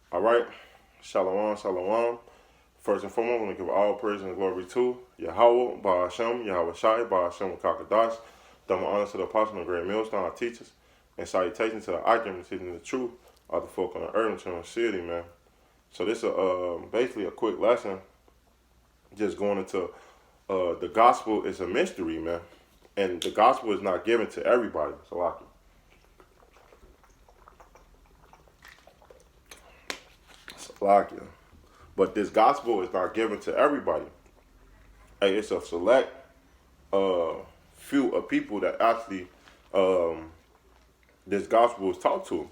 All right. Shalom, shalom. First and foremost, I want to give all praise and glory to Yahweh, Ba'ashem, Yahweh Shai, Ba'ashem, Kakadash. Double honor to the apostle and great millstone, our teachers, and salutations to the arguments teaching the truth of the folk on the earth and city, man. So this is basically a quick lesson, just going into the gospel is a mystery, man. And the gospel is not given to everybody. So like it. But this gospel is not given to everybody. Hey, it's a select uh, few of people that actually this gospel is taught to.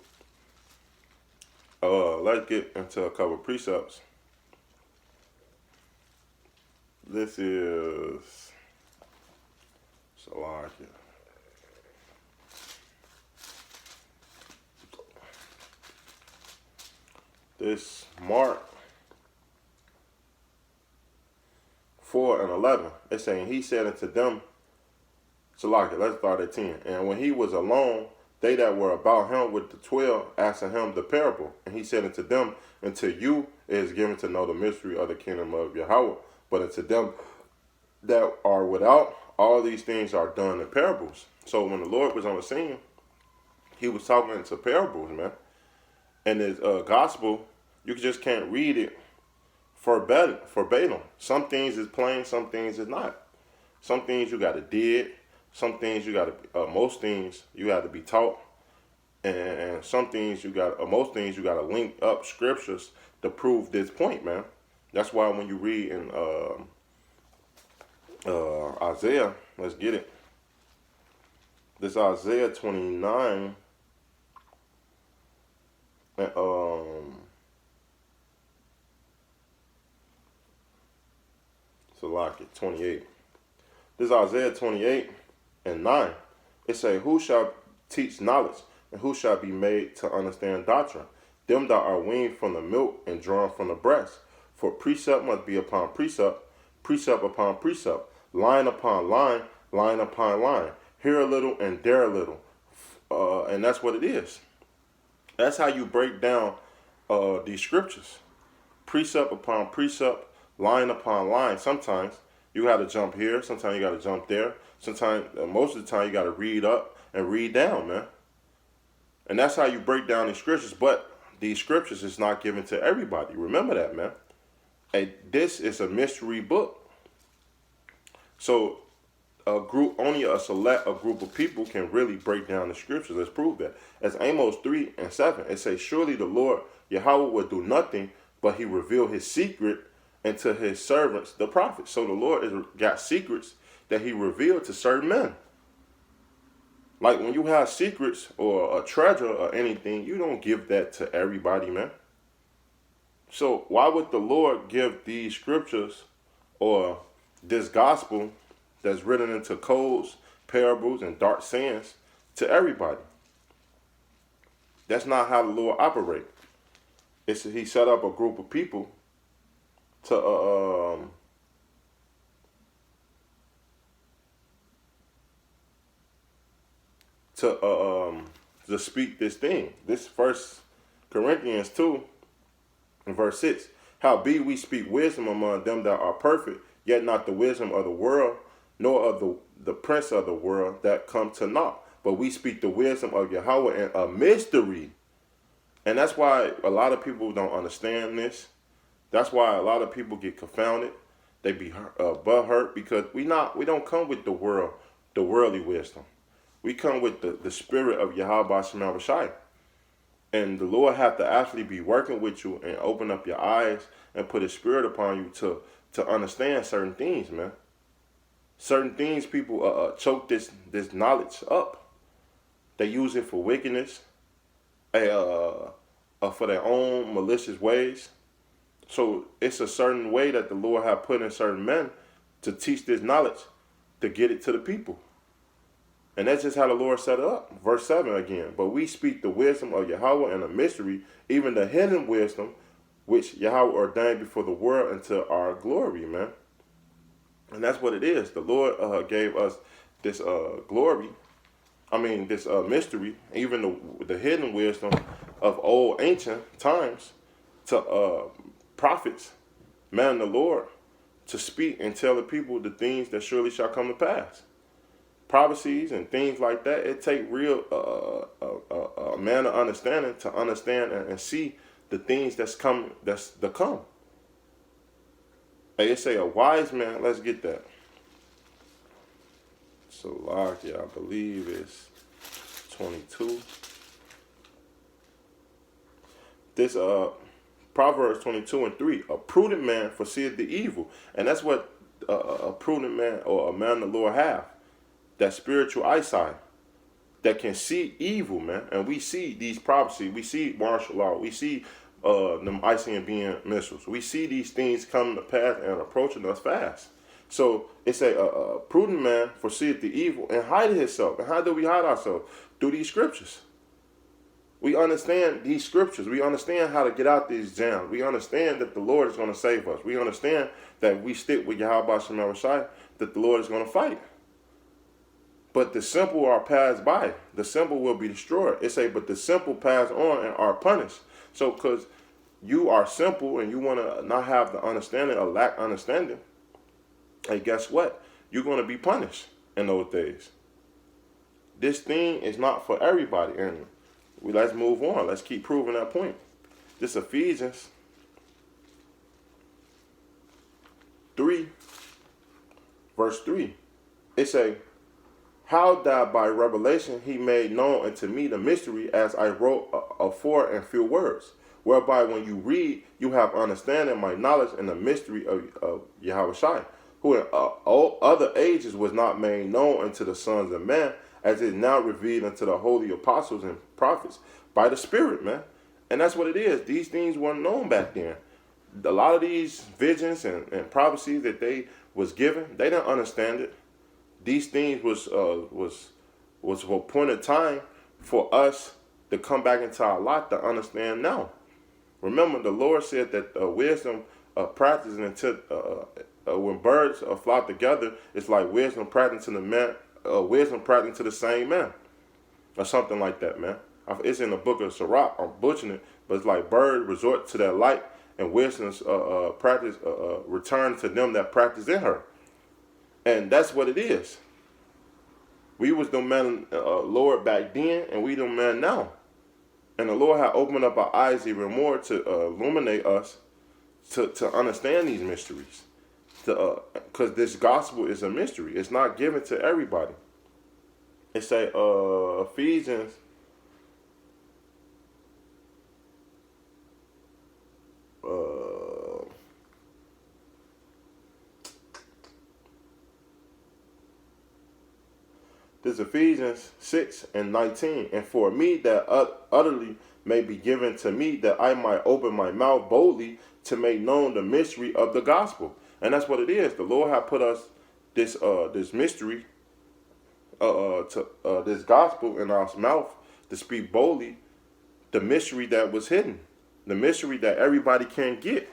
Let's get into a couple of precepts. This is Salakia. This Mark 4 and 11. It's saying, he said unto them, Salakia, let's start at 10. And when he was alone, they that were about him with the 12 asked him the parable. And he said unto them, unto you it is given to know the mystery of the kingdom of Yahweh. But unto them that are without, all these things are done in parables. So when the Lord was on the scene, he was talking into parables, man. And his gospel, you just can't read it verbatim. Some things is plain, some things is not. Some things you got to did. Some things you got to, most things you got to be taught, and some things you got, most things you got to link up scriptures to prove this point, man. That's why when you read in Isaiah, let's get it. This Isaiah 29 and so like it 28. This Isaiah 28 and 9. It say, who shall teach knowledge, and who shall be made to understand doctrine? Them that are weaned from the milk and drawn from the breast. For precept must be upon precept, precept upon precept, line upon line, line upon line. Here a little and there a little. And that's what it is. That's how you break down these scriptures. Precept upon precept, line upon line. Sometimes you got to jump here. Sometimes you got to jump there. Sometimes, most of the time, you got to read up and read down, man. And that's how you break down these scriptures. But these scriptures is not given to everybody. Remember that, man. And this is a mystery book. So only a select a group of people can really break down the scriptures. Let's prove that. As Amos 3 and 7, it says, surely the Lord Yahweh will do nothing, but he revealed his secret unto his servants, the prophets. So the Lord has got secrets that he revealed to certain men. Like when you have secrets or a treasure or anything, you don't give that to everybody, man. So why would the Lord give these scriptures or this gospel that's written into codes, parables, and dark sayings to everybody? That's not how the Lord operates. He set up a group of people to to speak this thing. This First Corinthians 2 and verse 6. Howbeit we speak wisdom among them that are perfect, yet not the wisdom of the world, nor of the prince of the world that come to naught. But we speak the wisdom of Yahweh in a mystery. And that's why a lot of people don't understand this. That's why a lot of people get confounded. They be butthurt because we don't come with the worldly wisdom. We come with the spirit of Yahweh Shema Shai. And the Lord have to actually be working with you and open up your eyes and put his spirit upon you to understand certain things, man. Certain things people choke this knowledge up. They use it for wickedness, for their own malicious ways. So it's a certain way that the Lord have put in certain men to teach this knowledge, to get it to the people. And that's just how the Lord set it up. Verse 7 again. But we speak the wisdom of Yahweh in a mystery, even the hidden wisdom, which Yahweh ordained before the world unto our glory, man. And that's what it is. The Lord gave us this glory. This mystery, even the hidden wisdom of old ancient times, to prophets, man of the Lord, to speak and tell the people the things that surely shall come to pass. Prophecies and things like that, it take real a man of understanding to understand and see the things that's coming, that's to come. Hey, it say a wise man. Let's get that. So, like, I believe it's 22. This Proverbs 22:3. A prudent man foreseeth the evil, and that's what a prudent man or a man of the Lord have. That spiritual eyesight that can see evil, man. And we see these prophecies. We see martial law. We see them ICBM missiles. We see these things coming to pass and approaching us fast. So it's a prudent man foreseeth the evil and hideth himself. And how do we hide ourselves? Through these scriptures. We understand these scriptures. We understand how to get out these jams. We understand that the Lord is going to save us. We understand that we stick with Yahweh Shem Shai, that the Lord is going to fight. But the simple are passed by. The simple will be destroyed. It say, but the simple pass on and are punished. So, because you are simple and you want to not have the understanding or lack understanding, hey, guess what? You're going to be punished in those days. This thing is not for everybody. And let's move on. Let's keep proving that point. This Ephesians 3, verse 3. It say, how that by revelation he made known unto me the mystery, as I wrote afore in few words, whereby when you read, you have understanding my knowledge and the mystery of Yahweh Shai, who in all other ages was not made known unto the sons of men, as is now revealed unto the holy apostles and prophets by the Spirit, man. And that's what it is. These things weren't known back then. A lot of these visions and prophecies that they was given, they didn't understand it. These things was for a point of time for us to come back into our life to understand now. Remember, the Lord said that wisdom practicing until when birds flock together, it's like wisdom practicing to the man, wisdom practicing to the same man, or something like that, man. It's in the book of Sirach. I'm butchering it, but it's like birds resort to their light, and wisdom's practice return to them that practice in her. And that's what it is. We was the man, Lord, back then, and we the man now. And the Lord had opened up our eyes even more to illuminate us to understand these mysteries. Because this gospel is a mystery. It's not given to everybody. It say Ephesians This Ephesians 6:19. And for me that utterly may be given to me, that I might open my mouth boldly to make known the mystery of the gospel. And that's what it is. The Lord has put us this mystery, this gospel in our mouth to speak boldly, the mystery that was hidden, the mystery that everybody can't get,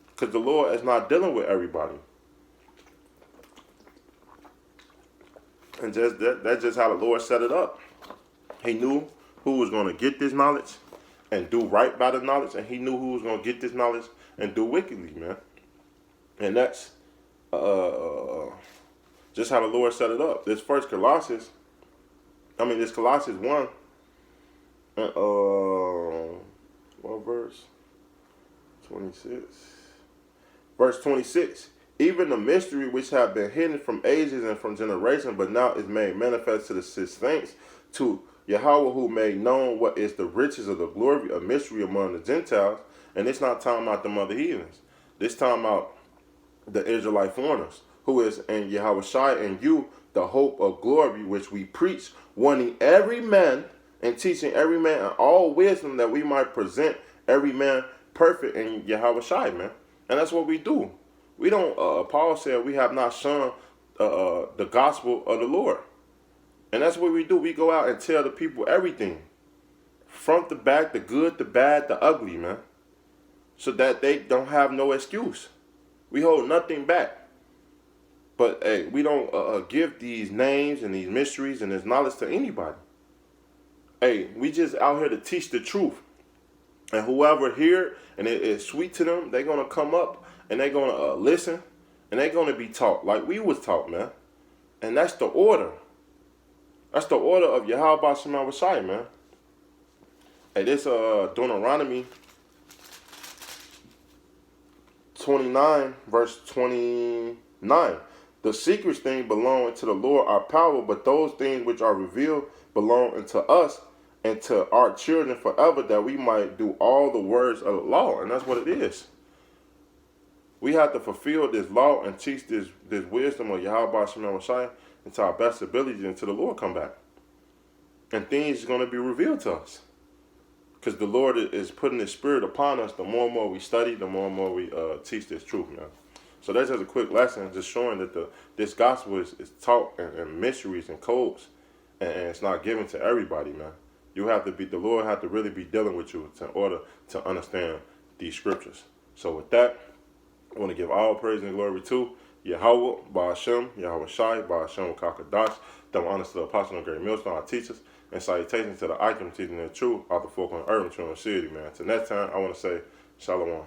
because the Lord is not dealing with everybody. And just that's just how the Lord set it up. He knew who was going to get this knowledge and do right by the knowledge, and he knew who was going to get this knowledge and do wickedly, man. And that's just how the Lord set it up. This Colossians 1, what verse? 26. Verse 26. Even the mystery which have been hidden from ages and from generations, but now is made manifest to the saints, to Yahweh, who made known what is the riches of the glory of mystery among the Gentiles. And it's not talking about the other heathens. This talking about the Israelite foreigners, who is in Yahweh Shai and you, the hope of glory, which we preach, warning every man and teaching every man in all wisdom, that we might present every man perfect in Yahweh Shai, man. And that's what we do. We don't, Paul said, we have not shown the gospel of the Lord. And that's what we do. We go out and tell the people everything. Front to back, the good, the bad, the ugly, man. So that they don't have no excuse. We hold nothing back. But, hey, we don't give these names and these mysteries and this knowledge to anybody. Hey, we just out here to teach the truth. And whoever hear it and it is sweet to them, they're going to come up and they're going to listen and they're going to be taught like we was taught, man. And that's the order. That's the order of Yahweh Shema Shai, man. Hey, this Deuteronomy 29, verse 29. The secret things belong to the Lord our power, but those things which are revealed belong unto us and to our children forever, that we might do all the words of the law. And that's what it is. We have to fulfill this law and teach this wisdom of Yahweh Shema Shai into our best ability until the Lord come back. And things are going to be revealed to us. Because the Lord is putting His Spirit upon us. The more and more we study, the more and more we teach this truth, man. So that's just a quick lesson, just showing that this gospel is taught in mysteries and codes, and it's not given to everybody, man. You have to be, the Lord have to really be dealing with you in order to understand these scriptures. So with that, I want to give all praise and glory to Yahweh, Ba'ashem, Yahweh Shai, Ba'ashem, Kakadash, double honors to the apostle and great millstone, our teachers, and salutations to the icon teaching the truth, out the folk on earth and true in the city, man. Till next time, I want to say, Shalom.